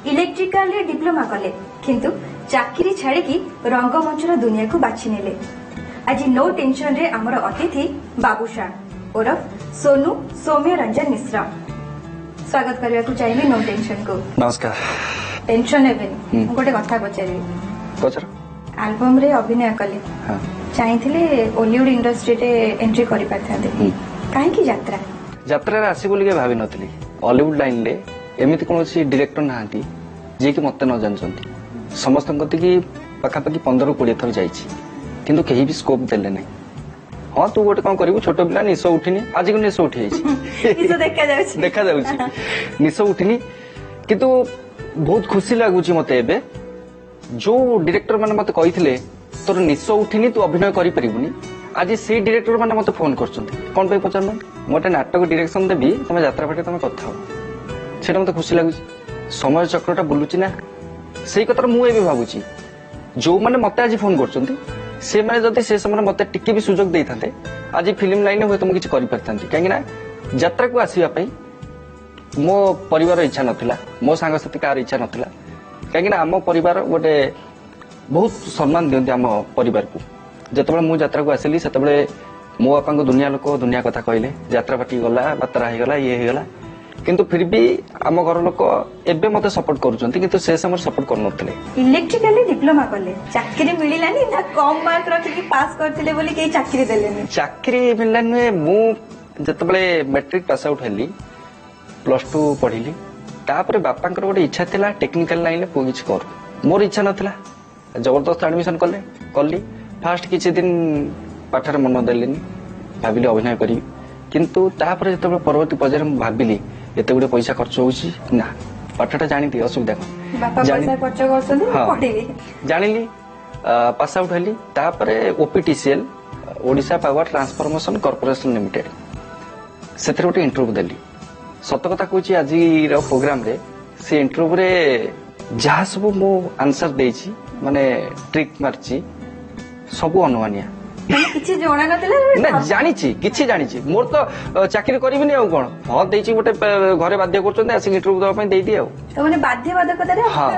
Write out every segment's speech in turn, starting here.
Electrical रे diploma कले किंतु चाकरी छाड़ी की रंगमंचर दुनिया को बाछि नेले। आज नो टेंशन रे हमर अतिथि बाबूशान ओरफ सोनू सौम्य रंजन मिश्रा स्वागत करबा को चाहिए नो टेंशन को। नमस्कार। टेंशन हेबेनी गोटे कथा पचारि पचर एल्बम रे अभिनय कले चाहिए हॉलीवुड इंडस्ट्री रे एंट्री करि पाथाते काहे की यात्रा यात्रा रे आसी बोली के भाबी नथली। हॉलीवुड लाइन रे एमिति कोनोसी डायरेक्टर नाहांती जे कि मते न जानचंती। समस्त गति की पाखापाखि 15-20 थर जाइछि किंतु केही भी स्कोप देले नै। हाँ तू गोटे कौन करू छोट पिला निश उठिनी आज को निश उठी देखा जाउछि निश उठिनी किंतु बहुत खुशी लगुच मत एबे जो डायरेक्टर माने मते कहिथिले तोर निश उठिनी तू अभिनय करि परिबुनी आज से डायरेक्टर माने मते फोन करछंती कोन पे पचारन मोटे नाटक डायरेक्शन देबी तमे यात्रा पाटे तमे कथा हो सेटा मते खुशी लगुच समय चक्रटा बुलुची ना सेही कथार मु एबे भाबुची जो माने मते आज फोन करछंती से माने जदि से समय मते टिके भी सुजोग देई थांते आज फिल्म लाइन होय तुम किछि करि परथांती काहे ना यात्रा को आसीबा पई मो परिवार इच्छा नथिला मो सांग साथी कार इच्छा नथिला काहे ना हम परिवार गोटे बहुत सम्मान दियंती हम परिवार को जतबे मु यात्रा को आसिली सेतबे मो बापा को दुनिया लोक दुनिया कथा कहले यात्रा पाटी गला बात्रा हे गला ये हे गला किंतु फिर भी आम घर लोक एबे मते सपोर्ट करूचंती किंतु से समय सपोर्ट कर नथले। इलेक्ट्रिकल डिप्लोमा कले चाकरी मिलिलानी ना कम मार्क रखि की पास करथिले बोली के चाकरी देलेनी चाकरी मिललानी मु जतबे मैट्रिक पास आउट हेली +2 पढिली तापर बापांकर गोटे इच्छा थिला टेक्निकल लाइन में किछ कर मोर इच्छा नथिला जबरदस्त एडमिशन कली फास्ट किछि दिन पाठर मन देलेनी भाबिली अभिनय करी किंतु तापर जतबे परवर्ती पर्याय में भाबिली एते गुडे पैसा खर्च होउची ना पाठटा जानिथि असुविधा बापा पैसा खर्च करछथि पढिली जानिली पास आउट हेली तापर OPTCL Odisha power transformation corporation limited सेथरे गोटे इंटरव्यू देली सत कथा कहूची आज प्रोग्राम रे से इंटरव्यू रे जहा सब मो आंसर देछि माने ट्रिक मारछि सब अनुमानिया किछि जणा नथिला ना जानिछि किछि जानिछि मोर तो चाकरी करबिनी आ कोन हां देछि गोटे घरे बाध्य करछन आसी इंटरव्यू दवा पई देई दियो तो माने बाध्य बाधकता रे हां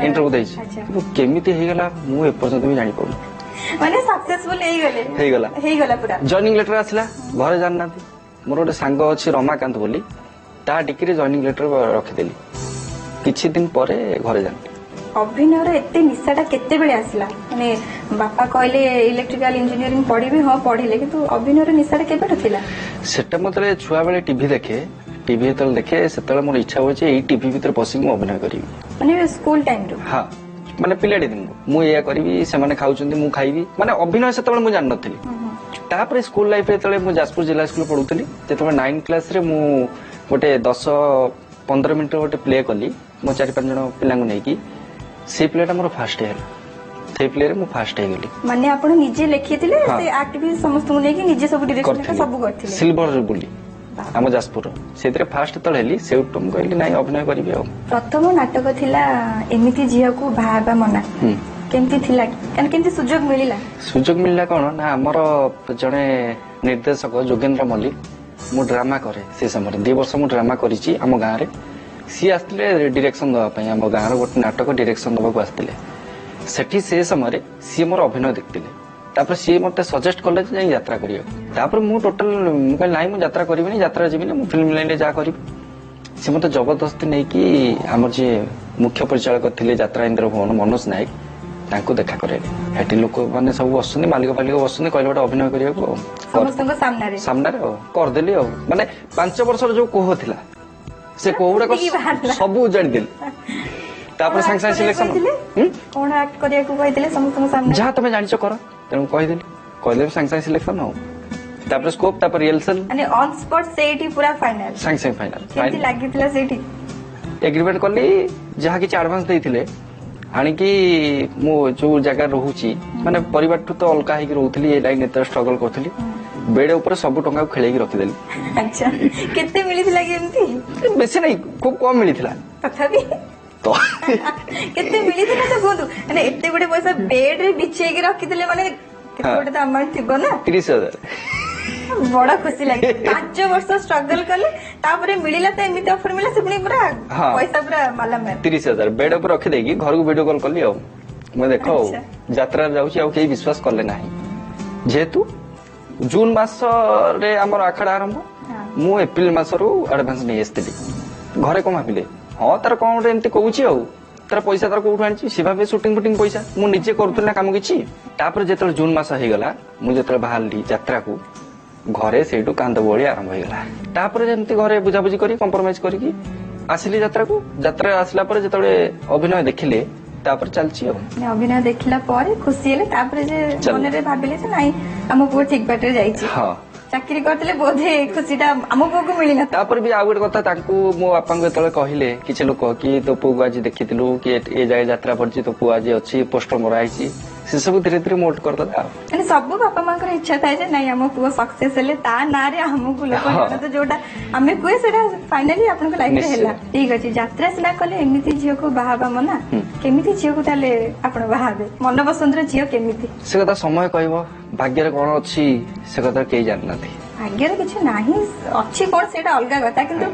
इंटरव्यू देछि केमिति हे गेला मु ए पर्यंत भी जानि पउ माने सक्सेसफुल हे गेला पूरा जॉइनिंग लेटर आसला घरे जानना मोर गोटे सांग अछि रमाकांत बोली ता डिग्री जॉइनिंग लेटर रखिदेली किछि दिन परे घरे जान अभिनयर एते निशाटा केते बेले आसिला माने बापा कहले इलेक्ट्रिकल इंजीनियरिंग पढिबी हां पढिले किंतु अभिनयर निशाटा केबेट थिला सेटा मतले छुआ बेले टीवी देखे सेतले मोर इच्छा होय जे एई टीवी भीतर पसी मु अभिनय करिवि माने स्कूल टाइम रो हां माने पिलाडी दिन मु एया करिवि से माने खाउचंदी मु खाइबी माने अभिनय सेतले मु जान नथिली तापर स्कूल लाइफ रे तले मु जाजपुर जिला स्कूल पढुतली जेतबे 9 क्लास रे मु गोटे 10-15 मिनिट गोटे प्ले कली मो 4-5 जण पिलांगु नै की से प्लेटा मोर फास्ट हेल से प्ले रे मु फास्ट हे गेली माने आपण निजे लेखिथिले से एक्टिविटी समस्त मु नै की निजे सब डायरेक्शन सब करथिले सिल्वर जुबली हम जाजपुर सेतरे फास्ट तळ हेली सेउटम कहली नाही अभिनय करिवि आ प्रथम नाटक थिला एमिति जिया को भाबा मना केमति थिला कन केमति सुजोग मिलिला कोन ना हमर जने निर्देशक जोगेंद्र मल्लिक मु ड्रामा करे से समय 2 वर्ष मु ड्रामा करिछि हम गां रे सी आस्तिले डायरेक्शन दवा पई हम गां रे गोटे नाटक डायरेक्शन दवा को आस्तिले सेठी से समय सी मोर अभिनय देखतिले तापर सी मते सजेस्ट करले जे यात्रा करियो तापर मु टोटल मु कहले नाही मु यात्रा करिबिनी यात्रा जेबिनी मु फिल्म लाइन रे जा करिबि से मते जबरदस्ती नै कि हमर जे मुख्य परिचालक थिले यात्रा इंद्र भवन मनोज नायक तांको देखा करेले हेटी लोक माने सब बसुनी मालिक बसुनी कहले बडा अभिनय करियो को समस्तक सामने रे कर देली माने 5 वर्ष जो कोह थिला से कोहुडा को सब जानि दिल तापर संग सिलेक्शन कोन एक्ट करिया को कहितले समस्तक सामने जा तमे जानिचो कर तेनु कहि देली संग सिलेक्शन हो तापर स्कोप तापर रिहर्सल माने ऑन स्पॉट सेठी पूरा फाइनल संग फाइनल केति लागितला सेठी एग्रीमेंट करली जहा कि एडवांस देइथिले हानि कि मो जो जगह रहूची माने परिवार ठु तो अलका हे कि रहउथली ए लाइन एत स्ट्रगल करथली बेड ऊपर सब टंका खेले की रखी देली अच्छा केते मिलिथिला कि एमती बेसी नहीं खूब कम मिलिथिला तथापि तो केते मिलिथिला तो कोदु माने एते गुडे पैसा बेड रे बिछे के रखी देले माने केते गुडे त अमाउंट थिबो ना 30,000 बड़ा खुशी लगे 5 वर्ष स्ट्रगल कले तापर मिलिला तो एमिति ऑफर मिला से पुनी पूरा हाँ। पैसा पूरा माला में 30,000 बेड ऊपर रखी देगी घर को वीडियो कॉल कली आ मैं देख यात्रा जाऊँ आ कहीं विश्वास कले ना जेहेतु जून मास रे आमर आखड़ा आरंभ मु एप्रिल मासरू एडवांस नहीं आसती घरे कौन भाविले हाँ तार कौन गोटे एमती कहूँ तार पैसा तार कौट आनी सी भाव सुटिंग फुटिंग पैसा मु निजे करूँ ना कम किसी जो जून मास होगला मुझे बाहर यात्रा को घरे से कांद बड़ी आरंभ होगला तापर जमती घरे बुझाबुझी करी कंप्रोमाइज करके आसिली यात्रा को यात्रा आसला जो अभिनय देखिले तापर चलची अभिनय देखला पर खुशी हेले तापर जे मन रे भाबिले जे नाही हम पुओ ठीक बाटे जाईची हां चाकरी करतले बोधे खुशीटा हम पुओ को मिली ना तापर भी आ गोटे कथा तांको मो बापा को तळे कहिले किछ लोक कि तो पुओ आज देखितिलु कि ए जाय यात्रा पड़ची तो पुओ आज अछि पोस्टर मराइची से सब धीरे धीरे मोल्ड कर दला माने सब बापा मां कर इच्छा थाए जे नाही हम पुओ सक्सेस हेले ता ना रे हम को लोक जण तो जोटा हमें कोई सेटा फाइनली आपन को लाइफ रे हेला ठीक अछि यात्रा सिना कले एमिति जियो को बाहाबा मना केमिति जियो को ताले आपन बाहाबे मन पसंद रे जियो केमिति से कथा समय कहबो भाग्य रे कोन अछि से कथा के जानना थी भाग्य रे किछ नाही अछि कोन सेटा अलगा कथा किंतु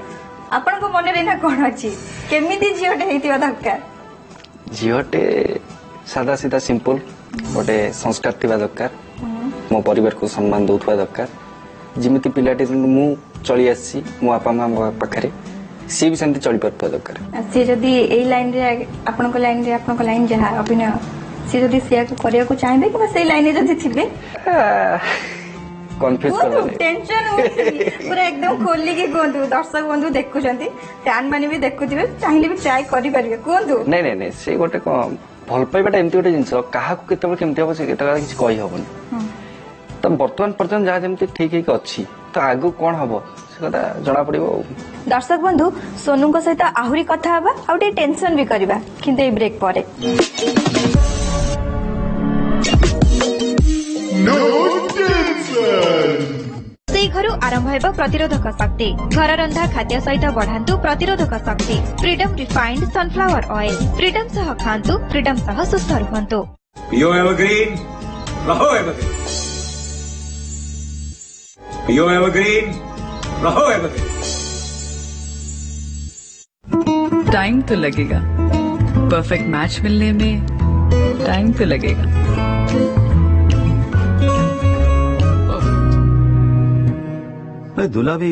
आपन को मन रे ना कोन अछि केमिति जियोटे हेतिवा दरकार जियोटे सादा सीधा सिंपल गोटे संस्कार थिबा दरकार मो परिवार को सम्मान दउथवा दरकार जिमिति पिलाटे मु चली आसी मो बापा मां पाखरे सी भी सेमती चली परतवा दरकार से जदी एई लाइन रे आपन को लाइन जहा अभिनय से जदी शेयर करिया को चाहबे कि बस एई लाइन रे जदी थिबे कन्फ्यूज कर दे टेंशन होई पूरा एकदम खोली के कोंदु दर्शक बंधु देखुचंती फैन माने भी देखुथिबे चाहिले भी ट्राई करि परिबे कोंदु नहीं से गोटे भल पाइबाटा एमती गोटे जिनस क्या केमती हम से किसी कही हबन तो बर्तमान पर्यटन जहाँ जमी ठीक है अच्छी तो आगु कौन हम से कथा जना पड़ो दर्शक बंधु सोनू सहित आहुरी कथा हबा आ टेंशन भी करबा किंतु ए ब्रेक परे घरू आरंभ हेब प्रतिरोधक शक्ति घर रंधा खाद्य सहित बढ़ांतु प्रतिरोधक शक्ति freedom refined sunflower oil freedom सह खांतु फ्रीडम सह सुस्थ रहंतु पियो एवरग्रीन रहो एवरग्रीन पियो एवरग्रीन रहो एवरग्रीन टाइम तो लगेगा परफेक्ट मैच मिलने में टाइम तो लगेगा दूल्हा भी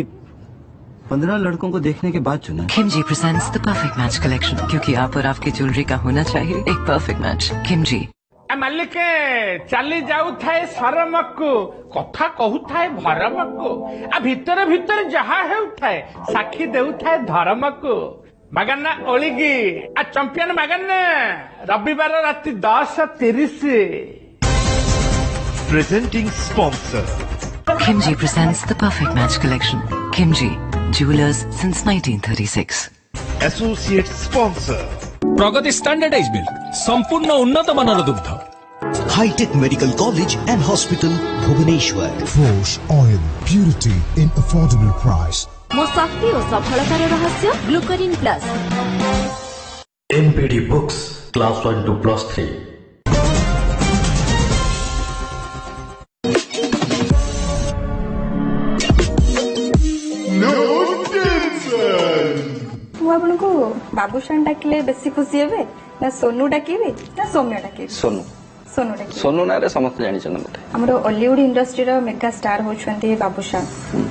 15 लड़कों को देखने के बाद चुना Kimji presents the perfect match collection क्योंकि आप और आपकी ज्वेलरी का होना चाहिए एक परफेक्ट मैच किमजी मालिके चली जाऊ थाए सरमकु कथा कहू थाए भरमकु आ भितर भितर जहा हेउ थाए साक्षी देउ थाए धर्मकु मगन्ना ओलिगी आ चैंपियन मगन्ना रविवार राति 10:30 Presenting sponsor Kimji presents the perfect match collection. Kimji, jewelers since 1936. Associate sponsor Pragati standardize milk संपूर्ण उन्नत मानर दुग्ध hi tech medical college and hospital Bhubaneswar Frosh oil purity in affordable price. मो शक्ति और सफलतार रहस्य ग्लूकोरिन plus MPD Books Class 1 to Class 3 आपको बाबूशान डाकिले बेसी खुशी हेबे ना सोनू डाकिबे ना सौम्य डाकिबे सोनू सोनू डाकिबे सोनू ना रे समस्त जानि छन मते हमरो हॉलीवुड इंडस्ट्री रो मेगा स्टार होछंती बाबूशान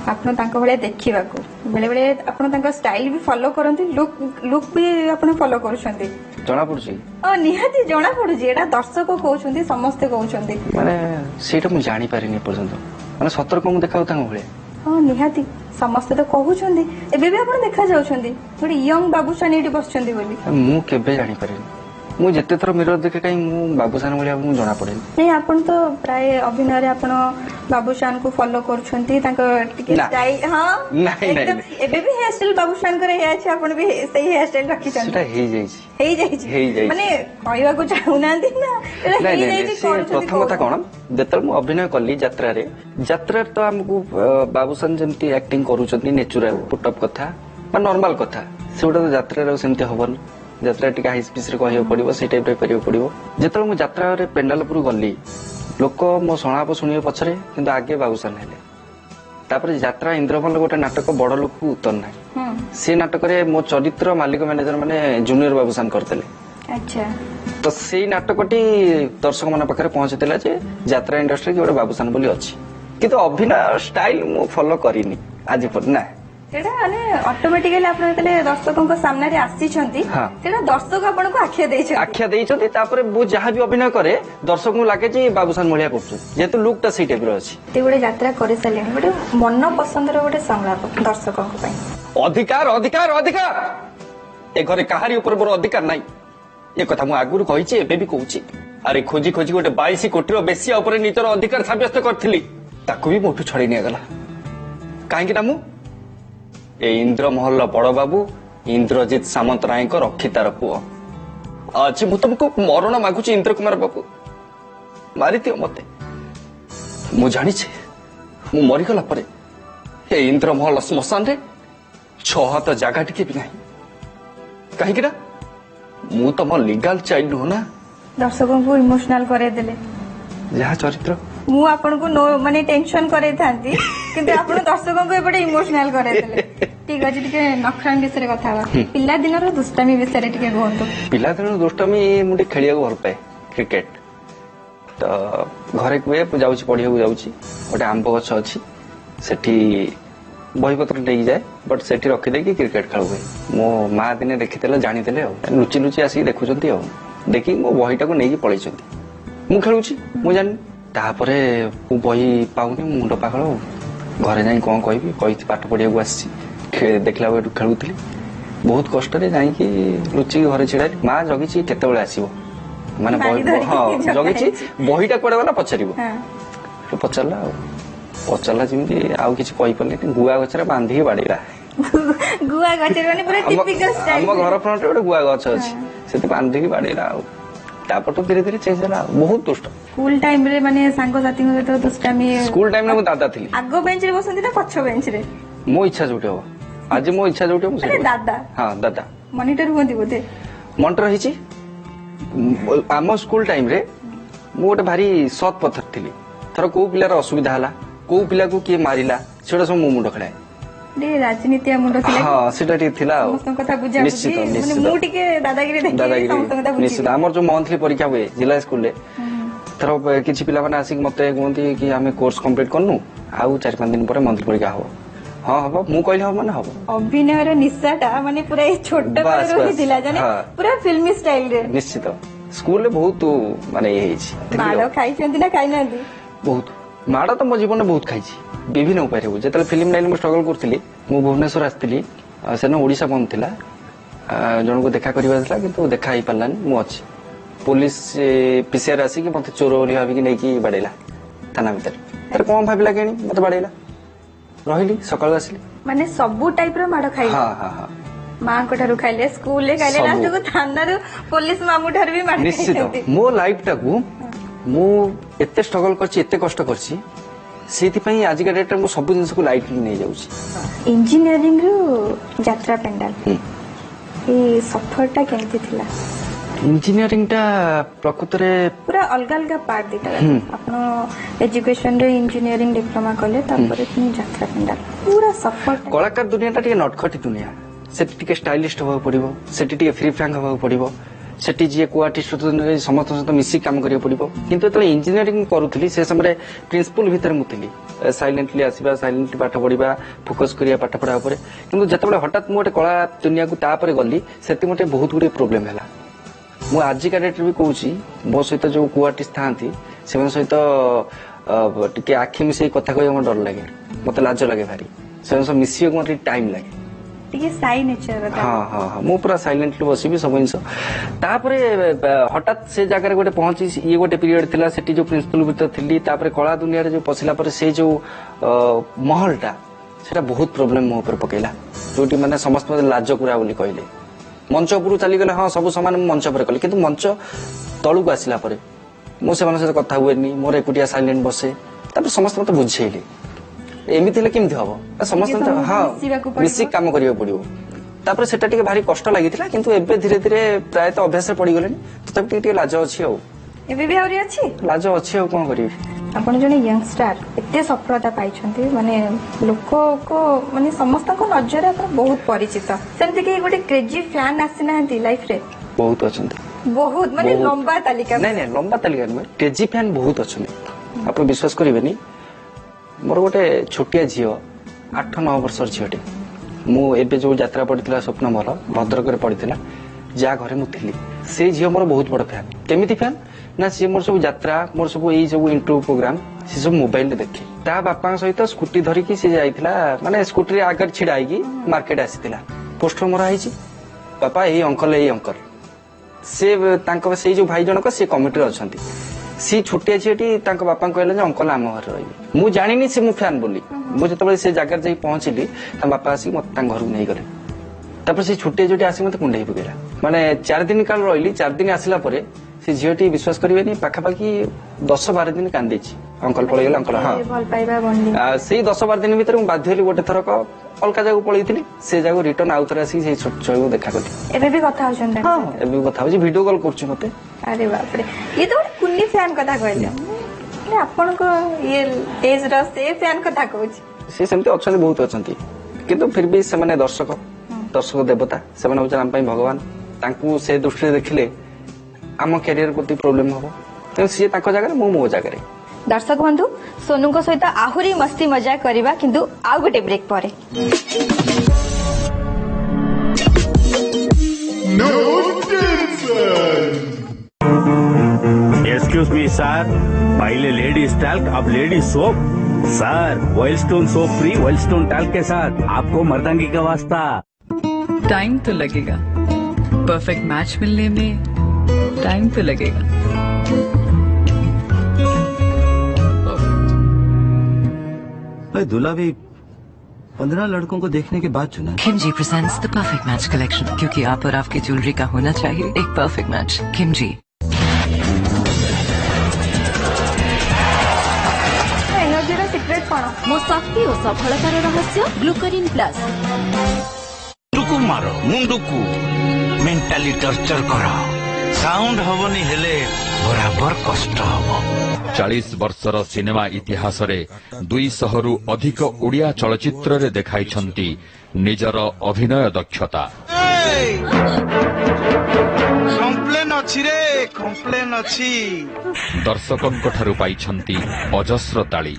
आपन तांको भले देखिबा को बेले बेले आपन तांको स्टाइल भी फॉलो करंती लुक भी आपन फॉलो करछंती जना पड़ुची निहाती जना पड़ुची एटा दर्शक कहउछंती समस्त कहउछंती माने सेटा मु जानि पारिनी पर्यंत माने सतर को मु देखाउ तांको भले हां निहाती समस्त तो कहउछंती एबे भी आपन देखा जाउछंती थोड़ी यंग बाबूशान एटी बसछंती बोली मु केबे जानि पारिनी मु जेते थर मिरर देखे कहीं मु बाबूशान भलिया मु जना पड़े नहीं आपन तो प्राय अभिनय रे आपन बाबूशान को फॉलो करछंती तांको टिके स्टाइल हां नहीं नहीं एबे भी हेयर स्टाइल बाबूशान करे हे अछि आपन भी सही हेयर स्टाइल रखी छन सेटा हे जाई माने कहवा को चाहुनांती ना एटा हे जाई कोन प्रथम कथा कोन जेतल मु अभिनय करली यात्रा तो हमकु बाबूशान जेमती एक्टिंग करूछंती नेचुरल पुटअप कथा बा नॉर्मल कथा सेउडा तो यात्रा रे सेमती होबन यात्रा टिका हाई स्पीड रे कहयो पड़िबो से टाइप रे करियो पड़िबो जेतल मु यात्रा रे पेंडाल पुरु गल्ली लोक मो सणाप सुनियो पछरे किंतु आगे बाबूशान हेले तापर यात्रा इंद्रमल गोटे नाटक बड़ लोक उत्तर ना से नाटक मो चरित्र मालिक मैनेजर माने जूनियर बाबूसान करते अच्छा तो से नाटकटी दर्शक मान पाखे पहुंचीला जे यात्रा इंडस्ट्री गोटे बाबूसान बोली अच्छी किंतु अभिनय स्टाइल मु फॉलो करिनी आज पर ना सेटा माने ऑटोमेटिकली आपण तले दर्शकों सामने रे आसी छंती सेटा दर्शक आपण को आख्या देई छंती तापर बु जहां भी अभिनय करे दर्शक को लागे जे बाबूसान मलिया करछु जेतु लुक ता सेई टाइप रो अछि ते गोटे यात्रा करे सालेनी गोटे मन पसंद रो गोटे संलाप दर्शकों को पई अधिकार अधिकार अधिकार ए घरे कहारी ऊपर मोर अधिकार नाही ये कथा मु आगुरु कहिछि एबे भी कहूछि अरे खोजी खोजी गोटे 22 कोटी रो बेसिया ऊपर निजर अधिकार साब्यस्त करथिली ताकू भी मोठू छड़ी निया गला काहेकि ना मु ए इंद्रमहल बड़ बाबू इंद्रजीत सामंतराय को रक्षितार पुओ आज मु तुमको मरण मागुची इंद्र कुमार बाबू मारी दियो मते मु जानी छे मु मरी गला परे ए इंद्रमहल श्मशान रे 6 हाथ जागा टिके भी नहीं काहे कि ना मु तुम लीगल चाइल्ड हो ना दर्शकों को इमोशनल करे देले जहा चरित्र मु आपन को नो माने टेंशन करे थांती किंतु आपन दर्शकों को एपटे इमोशनल करे देले ठीक अछि टिके नखरान विषय रे कथा पिल्ला दिन रो दुष्टामी विषय रे टिके कहंतो पिल्ला दिन रो दुष्टामी मुटे खेलिया को भल पाए क्रिकेट तो घरे कुए जाउची पढिया को जाउची ओटे आंब गछ अछि सेठी बही पत्र नहीं जाए बट सेठी रखी दे क्रिकेट खेल हुए मो माँ दिने देखी जानी लुचि लुचि आसिक देखुं देखी मो बहीटा को नहीं पलैं मु खेलुची मु जानी तापर मु बही पाऊनी मुंड पागल घरे जाई कौन कहबी कही पाठ पढ़िया को आसी देखला बेलू खेलुली बहुत कष्ट जाकि लुचि घरे छिड़ा माँ जगी केतबेले आसीबो माने हाँ जगी बहीटा कुआडे गला पचार पचारा पचारा जमी आउ किसी कही गुआ गचरे बांधिकी बाड़ेला गुआ गचरे माने पूरा टिपिकल स्टाइल हम घर फ्रंट रे गुआ गछ अछि सेति बांधिकी बाड़ेला आ तापर तो धीरे धीरे चेंज होला बहुत दुष्ट स्कूल टाइम रे माने सांगो साथी को तो दुष्टामी स्कूल टाइम रे मु दादा थिली आगो बेंच रे बसंती ना पछो बेंच रे मो इच्छा जोटे हो आज मो इच्छा जोटे मु अरे दादा हां दादा मॉनिटर होंती बोते मॉनिटर हिची आम स्कूल टाइम रे मु गोटे भारी सत पत्थर थिली थर को पिलार असुविधा हला को पिला को किए मारिला सेटा सब मो मुंड खड़ाए डे राजनीति मुंड थिला हां सेटा टी थिला समस्त कथा बुझा निश्चित माने मु टिके दादागिरी देखि समस्त कथा बुझी निश्चित हमर जो मंथली परीक्षा हुए जिला स्कूल रे थर किछि पिला माने आसिक मते कहंती कि हमें कोर्स कंप्लीट करनु आउ 4-5 दिन पर मंथली परीक्षा हो हां हबो मु कहले हो माने हबो अभिनय रो निशाटा माने पूरा ए छोट बेले रही दिला जाने पूरा फिल्मी स्टाइल रे निश्चित स्कूल रे बहुत माने ए हेछि माडो खाइ छंती ना खाइ नांती बहुत माड़ तो मो जीवन में बहुत खाई विभिन्न उपाय जो फिल्म लाइन में स्ट्रगल करी मु भुवनेश्वर आसती से ओडिशा बंद थिला जन को देखा करवा कि देखा ही पारानी मु अच्छी पुलिस पीसीआर आसिक मत चोर बोली भाविक नहीं बाड़ेला थाना भितर कौन भाविला कि मत बाड़ेला रही सकाल आसली माने सबु टाइप रो माड़ खाई हां हां हां मां को ठारू खाइले स्कूल ले खाइले लास्ट को थाना रो पुलिस मामू ठारू भी माड़ निश्चित मो लाइफ टाकू मु एते स्ट्रगल करछि एते कष्ट करछि सेति पई आज का डेट मु सब जिंस को लाइटली नहीं जाउछि इंजीनियरिंग रो यात्रा पेंडाल ए सफरटा केमति थिला इंजीनियरिंग टा प्रकृत रे पूरा अलग अलग पार्ट दिटा आपनो एजुकेशन रे इंजीनियरिंग डिप्लोमा कले तापर तुम यात्रा पेंडाल पूरा सफर कलाकार दुनिया टा टिके नटखटी दुनिया सेति टिके स्टाइलिस्ट होबा पड़िबो सेति टिके फ्री फ्रैंक होबा पड़िबो सेठी जी को आर्टिस्ट समस्त सहित मिसिक काम करियो पड़िबो किंतु तो इंजीनियरिंग करूथली से समय प्रिंसिपल भीतर मुथिली साइलेंटली आसीबा साइलेंटली पाठ पढ़िबा फोकस करिया पाठ पढ़ा ऊपर किंतु जतबेले हठात मु गोटे कला दुनिया को तापर गली सेति मते बहुत गुडी प्रॉब्लम हैला मु आज का डेट भी कहूची मो सहित जो को आर्टिस्ट थांती से सहित टिके आखि मिसई कथा कहियो म डर लागे मते लाज लागे भारी से सब मिसियो को मते टाइम लागे टिके साई नेचर बता हां हां हां मु पूरा साइलेंटली बसिबी सब जिंस तापरे हठात से जगह गोटे पहुंची ये गोटे पीरियड थिला सेठी जो प्रिंसिपल भीतर थिली तापरे कला दुनिया रे जो पसिला पर से जो महलटा सेटा बहुत प्रॉब्लम मो ऊपर पकेला जोटी माने समस्त लाज कुरा बोली कहले मंच ऊपर चली गले हां सब समान मंच ऊपर कले किंतु मंच तळु को आसिला परे मो से माने से कथा हुएनी मोर एकुटिया साइलेंट बसे तापर समस्त मते बुझेइले एमिति ले केमथि हबो समस्त हां मिसिक काम करियो पड़ियो तापर सेटा टिके भारी कष्ट लागितिला किंतु एबे धीरे धीरे प्रायत अभ्यास पड़ी गलेनी तथापि टिके लाज अछि हो एबे भी आउरी अछि लाज अछि हो कोन करियो आपण जने यंगस्टर एते सफलता पाइछंती माने लोक को माने समस्त को नजर आपण बहुत परिचित सेमति कि गोटे क्रेजी फैन आसीनांती लाइफ रे बहुत अछंती बहुत माने लंबा तालिका नहीं नहीं लंबा तालिका नुहे क्रेजी फैन बहुत अछंती आप विश्वास करेंगे मोर गोटे छोटिया झील 8-9 वर्ष झीटे मुझे जो यात्रा पड़ा स्वप्न मोर भद्रक पड़ा जहाँ घरे मुझे से झील मोर बहुत बड़ फैन केमी फैन ना सी मोर सब यात्रा मोर सब यही सब इंटरव्यू प्रोग्राम सी सब मोबाइल देखे ता बापा सहित स्कूटी धरिकी सी जाइथिला माने स्कूटी आगे छिड़ा होगी मार्केट आसीथिला पोस्टर मरा है बापा यही अंकल से जो भाई जनक सी कमिटी अच्छा सी छोटिया झीटी बापा कहले अंकल आम घर रही मुझे जानी सी मु फैन बोली मुझे से जगह जाई पहुंचली बापा आसिक मत घर नहीं गले तापर से छोटिया झीटी आसिक मत कुंडे पकेला माने 4 दिन काल रही 4 दिन आसला परे से झीटी विश्वास करेंगे पाखापाखि 10-12 दिन कांदी अंकल पलैगले अंकल हाँ से 10-12 दिन भर बाध्य गोटे थरक अलग जगह पलैली से जगह रिटर्न आउ थे आसिक छोट छुआ देखा करी कथा वीडियो कॉल कर मत अरे बाप रे ये तो कुन्नी फैन कथा कहले आपन को ये एज रा से फैन कथा कहूची से सेमते अछन बहुत अछंती किंतु फिर भी से माने दर्शक देवता से माने हम पई भगवान तांकू से दृष्टि देखिले आम कैरियर प्रति प्रोब्लेम हम तो सी जगह मो जगह दर्शक बंधु सोनू को सहित आहुरी मस्ती मजाक करवा किंतु आउ गोटे ब्रेक परे एक्सक्यूज मी सर पहले लेडीज टैल्क अब ladies soap sir Wildstone soap free Wildstone talc के साथ आपको मर्दांगी का वास्ता टाइम तो लगेगा परफेक्ट मैच मिलने में टाइम तो लगेगा भाई दूल्हा भी 15 लड़कों को देखने के बाद चुना Kimji presents the perfect match collection क्योंकि आप और आपकी ज्वेलरी का होना चाहिए एक perfect match Kimji energy secret कौन मो शक्ति और सफलतार रहस्य ग्लूकोरिन प्लस मुंडुकु मारो मुंडुकु मेंटली टर्चर करा साउंड हबनी हेले बराबर कष्ट हबो 40 वर्षर सिनेमा इतिहास रे 200 रु अधिक ओडिया चलचित्र रे देखाइछंती निजर अभिनय दक्षता कम्प्लेन अछि रे कम्प्लेन अछि दर्शकंक ठारु पाइछंती अजस्र ताली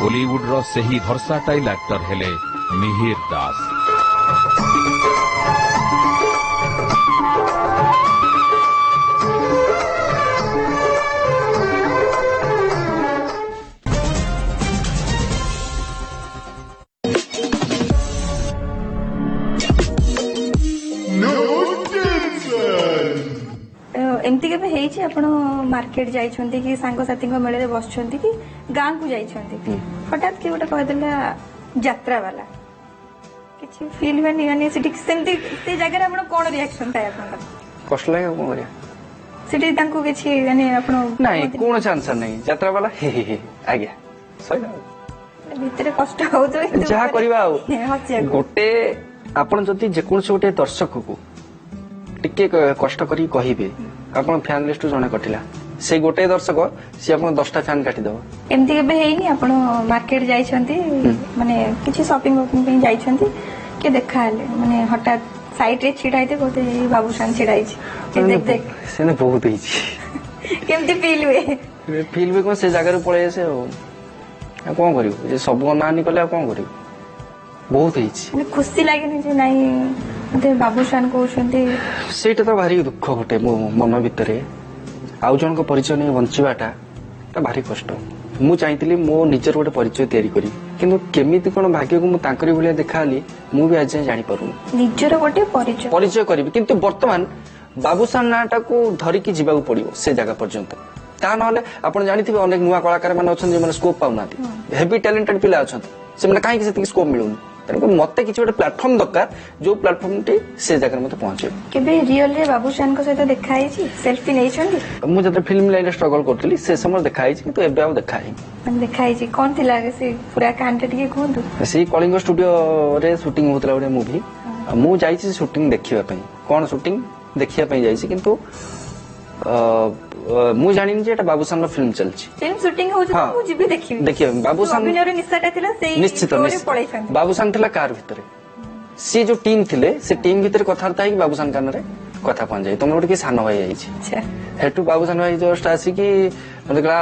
बॉलीवुड रो सही वर्साटाइल एक्टर हेले मिहिर दास एमती के हेई छी आपण मार्केट जाइछंती कि सांग साथी को मेले बसछंती कि गां को जाइछंती हठात कि गोटे कह देला यात्रा वाला किछि फील बनी यानी सिटी सेमती ते जगह रे आपण कोन रिएक्शन थाय आपण कष्ट लागे को करिया सिटी तांको किछि यानी आपण नहीं कोन चांस नहीं यात्रा वाला हे आज्ञा सही भीतर कष्ट हो तो जहा करबा गोटे आपण जति जे कोन से गोटे दर्शक को टिके कष्ट करी कहिबे आपण फैन लिस्ट जने कटिला से गोटे दर्शक सी आपण 10टा फैन काटी दो एमती के हेइनी आपण मार्केट जाइछंती माने किछि शॉपिंग वॉपिंग पे जाइछंती के देखा हले माने हठात साइड रे छिडाइते कहते बाबूशान छिडाई छी देख देख सेने बहुत ही छी केमती फील हुए कोन से जगह रे पळे से कोन करियो जे सब नानी कले कोन करियो बहुत ही छी माने खुशी लागेनी जे नाही मते बाबूशान कहउछंती सेटा तो भारी दुख गोटे मो मन भितरे आउ जन को परिचय नहीं बंचवाटा ता भारी कष्ट मु चाहती मो निजर गोटे परिचय तैयारी करी किंतु केमिति कोन भाग्य को मु तांकरी भलिया देखाली मु भी आज जानि पारुनी निजर गोटे परिचय करी किंतु वर्तमान बाबूशान नाटा को धरिकी जीवा पड़ियो से जगह पर्यंत ता नहले आपण जानिथिबे अनेक नुवा कलाकार माने अछन जे माने स्कोप पाउनाती हेवी टैलेंटेड पिला अछन से माने काहे कि सेति स्कोप मिलुनी तेणुक मत कि गोटे प्लाटफर्म दरकार जो प्लाटफर्म टी से जगह मत पहुंचे केबे रियल रे बाबूशान को सहित देखा है सेल्फी नहीं छंदी मु जब फिल्म लाइन स्ट्रगल करथली से समय देखा है किंतु एबे आ देखा है मन देखा है कौन थिला से पूरा कांटे टिके कहंतु से कलिंग स्टूडियो रे शूटिंग होतला गोटे मूवी मु जाईची शूटिंग देखिबा पई कोन शूटिंग देखिबा पई जाईची किंतु मु जानिनी जे एटा बाबूशान फिल्म चलची फिल्म शूटिंग हो जे मु जिबी देखिबी बाबूशान अभिनय रे निशाटा थिला सेही निश्चित बाबूशान थिला कार भितरे सी जो टीम थिले से टीम भितरे कथारता है बाबूशान कान रे कथा पहुंच जाई तुम गोटे कि सान भाई जाईची हेटू बाबूशान भाई जस्ट आसी कि मते कला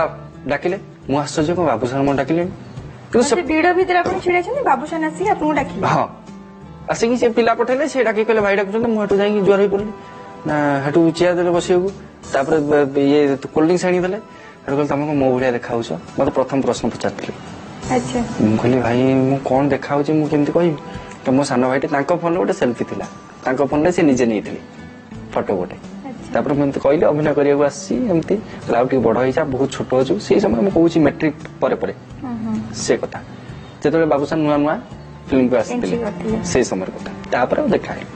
डाकिले मु आश्चर्य को बाबूशान म डाकिले किंतु से वीडियो भितरे आपण छिड़े छनी बाबूशान आसी आपन डाकिले हां आसी कि से पिला पठेले से डाकी कहले भाई डाकुछन मु हेटू जाई ज्वर होई पड़ली ना हेटू चिया देले बसियो तापर ये कोल्ड ड्रिंक्स आनी देले हेटू कहले तुमको मो भलिया देखाउछ मते प्रथम प्रश्न पचारथिले अच्छा मु कहले भाई मु कोन देखाउछ मु केमति कहि तो मो सानो भाईटे तांको फोन गोटे सेल्फी थिला तांको फोन रे से निजे नेइथिले फोटो गोटे तापर मैं कहले अभिनय करिया आसी एमती लाउटी बड़ होई जा बहुत छोट होछु से समय मु कहूची मैट्रिक परे परे से कथा जेतले बाबूशान नुआ नुआ फिल्म को आसीथिले से समय कथा तापर देखा है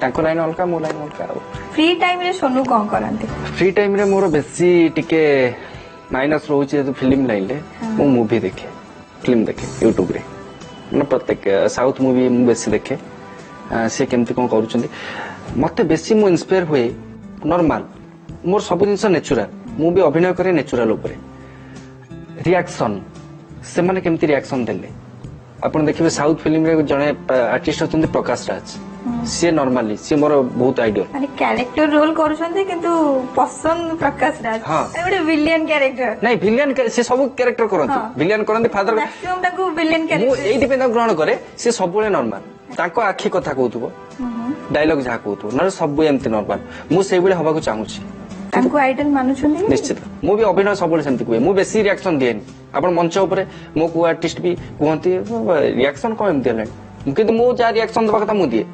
तांको लाइन अलका मो लाइन अलका फ्री टाइम रे सोनू कोन करंती फ्री टाइम रे मोर बेसी टिके माइनस रहउची जे फिल्म लाइन ले मो मूवी देखे फिल्म देखे YouTube रे मैं प्रत्येक साउथ मूवी मु बेसी देखे से केमती कोन करूछंती मते बेसी मु इंस्पायर हुए नॉर्मल मोर सब जिंस नेचुरल मु भी अभिनय करे नेचुरल ऊपर रिएक्शन से माने केमती रिएक्शन देले आपण देखिबे साउथ फिल्म रे जने आर्टिस्ट होचंती प्रकाश राज से नॉर्मली से मोर बहुत आइडियल माने कैरेक्टर रोल करूछंती किंतु पसंद प्रकाश राज एबे विलेन कैरेक्टर नहीं विलेन से सब कैरेक्टर करंती विलेन करंती फादर मैक्सिमम ताको विलेन कैरेक्टर मु एई डिपेंड ग्रहण करे से सबले नॉर्मल ताको आखी कथा कहउतबो डायलॉग जा कहउतबो न सब एमती नॉर्मल मु सेइ बेले हबा को चाहूची ताको आइडल मानुछंती निश्चित मु भी अभिनय सबले सेमती कुए मु बेसी रिएक्शन देनी आपण मंच ऊपर मो को आर्टिस्ट भी कहंती रिएक्शन को एमती हले किंतु मु जा रिएक्शन दबा कथा मु दिए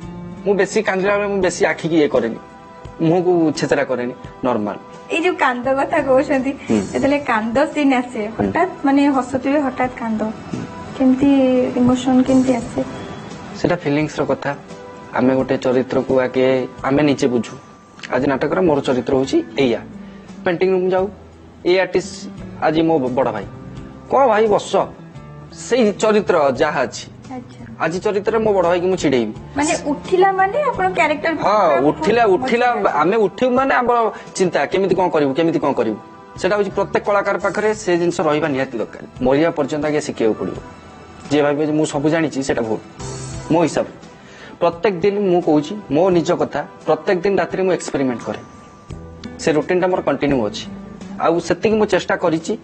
मु बेसी कांदिला मु बेसी आखी की ये करेनी मुह को छेचरा करेनी नॉर्मल ए जो कांद कथा कहउछंती एतले कांद सीन आसे हठात माने हसुतिबे हठात कांद केमती इमोशन केमती आसे सेटा फीलिंग्स रो कथा आमे गोटे चरित्र को आके आमे नीचे बुझू आज नाटक रा मोर चरित्र होची एया पेंटिंग रूम जाऊ ए आर्टिस्ट आज मो बड़ भाई को भाई बस सेई चरित्र जहा अछि आज चरित्र मो बड़ भाई कि मु छिडेबी माने उठिला माने आपण कैरेक्टर हां उठिला आमे उठिउ माने हमर चिंता केमिति कोन करिवु सेटा होची प्रत्येक कलाकार पाखरे से जिंस रहिबा निहाती दरकार मरिया पर्यंत आगे सिखियो पड़िबो जे भाबे जे मु सब जानि छी सेटा भूल मो हिसाब प्रत्येक दिन मु कहूची मो निज कथा प्रत्येक दिन रात्रि मु एक्सपेरिमेंट करे से रूटीन टा मोर कंटिन्यू अछि आ सेति मु चेष्टा करिची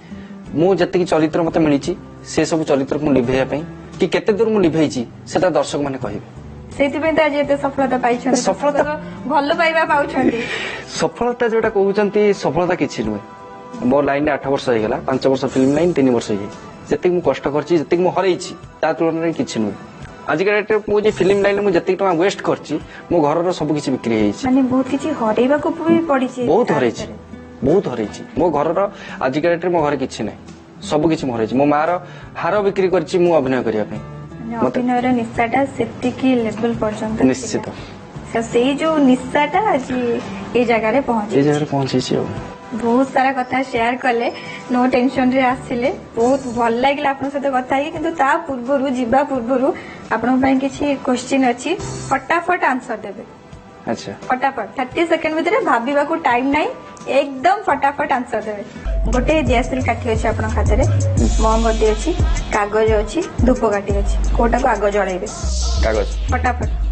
मु जति चरित्र मते मिलिची से सब चरित्र को निभेया पई कि केते दूर मु निभेइची सेटा दर्शक माने कहिबे सेति पे त जेते सफलता पाइछन सफलता भलो पाइबा पाउछन्ती सफलता जोटा कहउचंती सफलता किछि नुए मोर लाइन 8 वर्ष हो गेला 5 वर्ष फिल्म लाइन 3 वर्ष हो जति मु कष्ट करची जति मु हरैची ता तुलना रे किछि नुए आज के डेट मु जे फिल्म लाइन मु जति टका वेस्ट करची मो घर रो सब किछि बिक्री हेइची माने बहुत किछि हरैबा को भी पड़ीची बहुत हरैची मो घर रो आज के डेट मो घर किछि नै सब किछि मरैची मो मार हार बिक्री करची मु अभिनय करिया पे अभिनय रो निशाटा सेफ्टी की लेवल पर्यंत निश्चित से जो निशाटा आज ए जगह रे पहुंची छी बहुत सारा कथा शेयर कले नो टेंशन रे आसिले बहुत भल लागला आपन सहित कथा ही किंतु ता पूर्वरु जीवा पूर्वरु आपन पई किछि क्वेश्चन अछि फटाफट आंसर देबे अच्छा फटाफट 30 सेकंड भीतर भाबीबा को टाइम नाही एकदम फटाफट आंसर देबे गोटे जेएसएल काठी अछि आपन खाते रे मोमबत्ती अछि कागज अछि धूप काठी अछि कोटा को आगो जळाइबे कागज फटाफट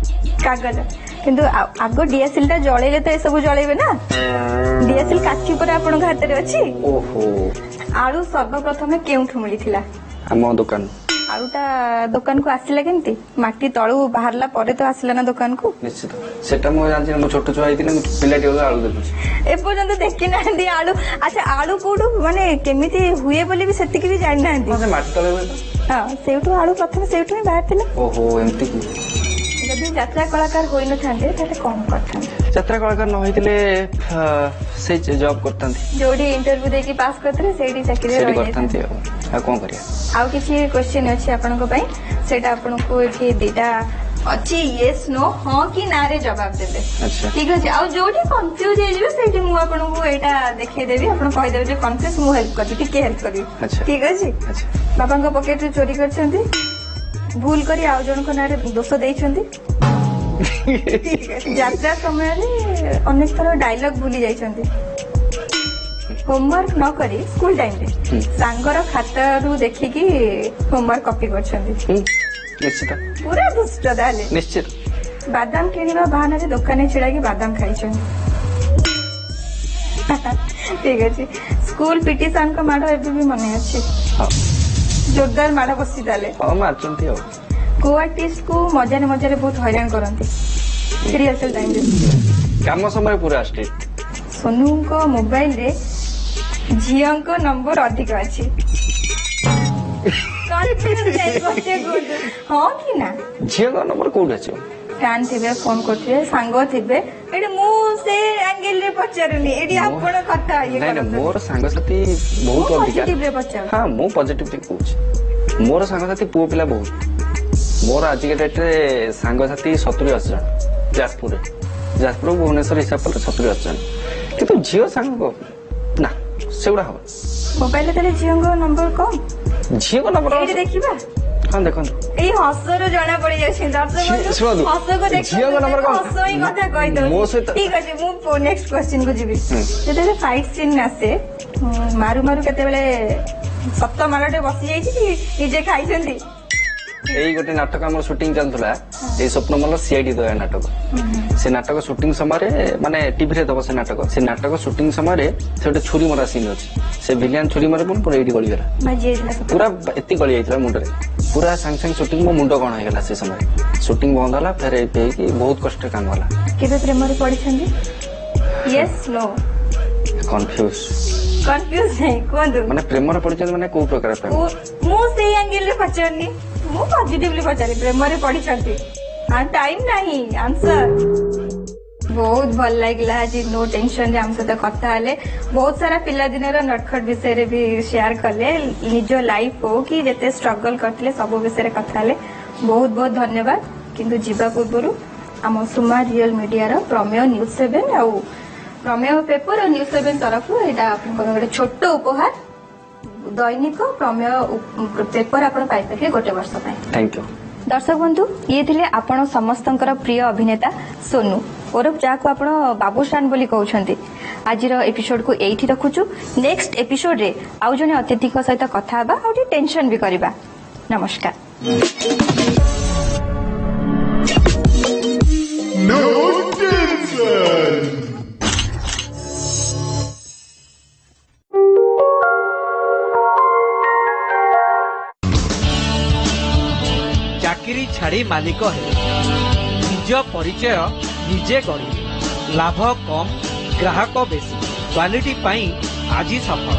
कागज किंतु आगो डीएसएल टा जळेले तो ए सब जळेबे ना डीएसएल काठी पर आपन हाते रे अछि ओहो आळू सर्वप्रथम केउठु मिलिथिला हम दुकान आळूटा दुकान को आसिला केमती माटी तळू बाहरला परे तो आसिला ना दुकान को निश्चित सेटा मो जानि मो छोटो छुआ आइतिले पिलाटी वाला आळू देखु ए पर्यंत देखि ना दी आळू अच्छा आळू कोडू माने केमिति हुए बोली भी सेति की भी जानि ना दी से माटी तळे हां सेउठु आळू प्रथम सेउठु ही बाहर थिला ओहो एमती की जदी यात्रा कलाकार होई न थांते ताते कोन करथां ଯାତ୍ରା କଳାକାର ନ ହେଇଥିଲେ ସେ ଜବ୍ କରିଥାନ୍ତି ଯୋଉଠି ଇଣ୍ଟରଭ୍ୟୁ ଦେଇକି ପାସ୍ କରିଥିଲେ ସେଇଠି ଚାକିରି କରିଥାନ୍ତି ଆଉ କଣ କରିବା। ଆଉ କିଛି क्वेश्चन ଅଛି ଆପଣଙ୍କ ପାଇଁ ସେଇଟା ଆପଣଙ୍କୁ ଏଠି ଦିଟା ଅଛି yes no ହଁ କି ନା ରେ ଜବାବ ଦେବେ ଠିକ ଅଛି। ଆଉ ଯୋଉଠି କନଫ୍ୟୁଜ ହେଇଯିବେ ସେଇଠି ମୁଁ ଆପଣଙ୍କୁ ଏଇଟା ଦେଖେଇଦେବି ଆପଣ କହିଦେବେ ଯେ କନଫ୍ୟୁଜ ମୁଁ ହେଲ୍ପ କରିବି ଟିକେ ହେଲ୍ପ କରିବି ଠିକ ଅଛି। ବାବାଙ୍କ ପକେଟରୁ ଚୋରି କରିଛନ୍ତି ଭୁଲ କରି ଆଉ ଜଣଙ୍କ ନାଁରେ ଦୋଷ ଦେଇଛନ୍ତି ଯାତ୍ରା ସମୟରେ ଅନେକ ଥର ଡାଇଲଗ ଭୁଲି ଯାଇଛନ୍ତି ହୋମୱାର୍କ ନ କରି ସ୍କୁଲ ଟାଇମରେ ସାଙ୍ଗର ଖାତାରୁ ଦେଖିକି ହୋମୱାର୍କ କପି କରିଛନ୍ତି ନିଶ୍ଚିତ ପୁରା ଦୁଷ୍ଟ ତାହେଲେ ନିଶ୍ଚିତ। ବାଦାମ କିଣିବା ବାହାନାରେ ଦୋକାନରେ ଛିଡାକି ବାଦାମ ଖାଇଛନ୍ତି ଠିକ ଅଛି। ସ୍କୁଲ ପିଟି ସାରଙ୍କ ମାଡ ଏବେ ବି ମନେ ଅଛି ଜୋରଦାର ମାଡ ବସି ତାହେଲେ ମାରୁଛନ୍ତି ଆଉ କୋ ଆର୍ଟିଷ୍ଟ କୁ ମଜାରେ ମଜାରେ ବହୁତ ହଇରାଣ କରନ୍ତି ରିହର୍ସାଲ ଟାଇମରେ କାମ ସମୟରେ ପୁରା ଷ୍ଟ୍ରିକ୍ଟ। ସୋନୁଙ୍କ ମୋବାଇଲରେ ଝିଅଙ୍କ ନମ୍ବର ଅଧିକ ଅଛି ହଁ କି ନା ଝିଅଙ୍କ ନମ୍ବର କୋଉଠି ଅଛି ଫ୍ୟାନ୍ ଥିବେ ଫୋନ କରୁଥିବେ ସାଙ୍ଗ ଥିବେ ଏଠି ମୁଁ ସେ ଆଙ୍ଗେଲ ରେ ପଚାରୁନି ଏଠି ଆପଣ କଥା ମୋର ସାଙ୍ଗସାଥି ବହୁତ ଅଧିକା ହଁ ମୁଁ ପଜିଟିଭ କହୁଛି ମୋର ସାଙ୍ଗସାଥି ପୁଅ ପିଲା ବହୁତ ମୋର ଆଜିକା ଡେଟ୍ରେ ସାଙ୍ଗସାଥି 70-80 ଜଣ ଯାଜପୁର ଭୁବନେଶ୍ୱର ହିସାବ କଲେ 70-80 ଜଣ କିନ୍ତୁ ଝିଅ ସାଙ୍ଗ ନା ସେଗୁଡା ହବ ମୋବାଇଲରେ ତାହେଲେ ଝିଅଙ୍କ ନମ୍ବର କମ୍ ଝିଅଙ୍କ ନମ୍ବର ଦେଖିବା ହଁ ଦେଖନ୍ତୁ ଏଇ ହସରୁ ଜଣା ପଡି ଯାଉଛି ହସକୁ ଝିଅଙ୍କ ନମ୍ବର ହସ ହିଁ କଥା କହିଦଉଛି ଠିକ ଅଛି ମୁଁ ନେକ୍ସଟ କ୍ୱେଶ୍ଚିନ କୁ ଯିବି ଯେତେବେଳେ ଫାଇଟ୍ ସିନ୍ ଆସେ ମାରୁ ମାରୁ କେତେବେଳେ ସତ ମାଡ଼ଟେ ବସି ଯାଇଛି କି ନିଜେ ଖାଇଛନ୍ତି ଏଇ ଗୋଟେ ନାଟକ ଆମର ସୁଟିଂ ଚାଲୁଥିଲା ଏଇ ସ୍ୱପ୍ନମଲ୍ଲ ସିଆଇଡି ଦୟା ନାଟକ ସେ ନାଟକ ସୁଟିଂ ସମୟରେ ମାନେ ଟିଭିରେ ଦବ ସେ ନାଟକ ସୁଟିଂ ସମୟରେ ସେ ଗୋଟେ ଛୁରୀ ମରା ସିନ୍ ଅଛି ସେ ଭିଲିଆନ ଛୁରୀ ମରା ପୁରା ଏଇଠି ଗଳିଗଲା ପୁରା ଏତିକି ଗଳି ଯାଇଥିଲା ମୁଣ୍ଡରେ ପୁରା ସାଙ୍ଗେ ସାଙ୍ଗେ ସୁଟିଂ ମୋ ମୁଣ୍ଡ କଣ ହେଇଗଲା ସେ ସମୟରେ ସୁଟିଂ ବନ୍ଦ ହେଲା ଫେର ହେଇକି ବହୁତ କଷ୍ଟରେ କାମ ହେଲା। କେବେ ପ୍ରେମରେ ପଡିଛନ୍ତି ୟେସ୍ ନୋ କନଫ୍ୟୁଜ ନାହିଁ କୁହନ୍ତୁ ମାନେ ପ୍ରେମରେ ପଡିଛନ୍ତି ମାନେ କୋଉ ପ୍ରକାର ପ୍ରେମ ମୁଁ ସେଇ ଆଙ୍ଗେଲରେ ପଚାରୁନି ମୁଁ ପଜିଟିଭଲି ପଚାରି ପ୍ରେମରେ ପଢିଛନ୍ତି ଟାଇମ ନାହିଁ ଆନ୍ସର ବହୁତ ଭଲ ଲାଗିଲା ଆଜି नो टेंशन रे हम सहित କଥା ହେଲେ बहुत सारा पिलादिनर नटखट विषय भी शेयर कले निज लाइफ हो कि जेते स्ट्रगल करथिले सब विषय କଥା हेले बहुत बहुत धन्यवाद किंतु जीवा पूर्व आम सुमा रियल मीडिया रो प्रमेय न्यूज 7 आ प्रमेय पेपर और न्यूज 7 तरफ एटा आपन गोटे छोट उपहार दैनिक प्रमेय पेपर आपण पाई पाके गोटे वर्ष पाए थैंक यू। दर्शक बंधु ये थिले आपण समस्तंकर प्रिय अभिनेता सोनू ओरफ जाको आपण बाबूशान बोली कहउछंती आज एपिसोड को एठी रखुछु नेक्स्ट एपिसोड रे आउ जने अतिथि को सहित कथा हबा और टेंशन भी करबा नमस्कार। No tension. चाकरी छाड़ी मालिक है निज परिचय निजे गढ़ी लाभ कम ग्राहक बेसी क्वालिटी पाई आज सफल